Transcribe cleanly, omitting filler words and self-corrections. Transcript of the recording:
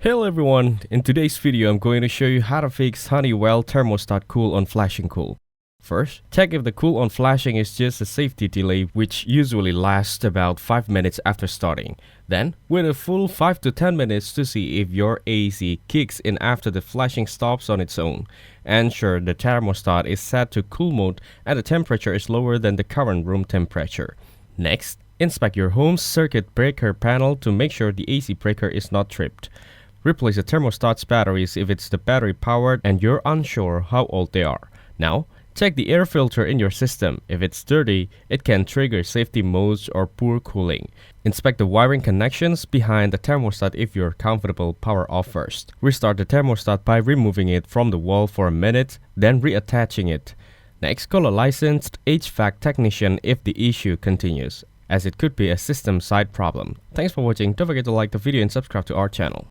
Hello everyone, in today's video I'm going to show you how to fix Honeywell Thermostat cool on flashing cool. First, check if the cool on flashing is just a safety delay which usually lasts about 5 minutes after starting. Then, wait a full 5 to 10 minutes to see if your AC kicks in after the flashing stops on its own. Ensure the thermostat is set to cool mode and the temperature is lower than the current room temperature. Next, inspect your home's circuit breaker panel to make sure the AC breaker is not tripped. Replace the thermostat's batteries if it's the battery powered and you're unsure how old they are. Now, check the air filter in your system. If it's dirty, it can trigger safety modes or poor cooling. Inspect the wiring connections behind the thermostat if you're comfortable. Power off first. Restart the thermostat by removing it from the wall for a minute, then reattaching it. Next, call a licensed HVAC technician if the issue continues, as it could be a system side problem. Thanks for watching. Don't forget to like the video and subscribe to our channel.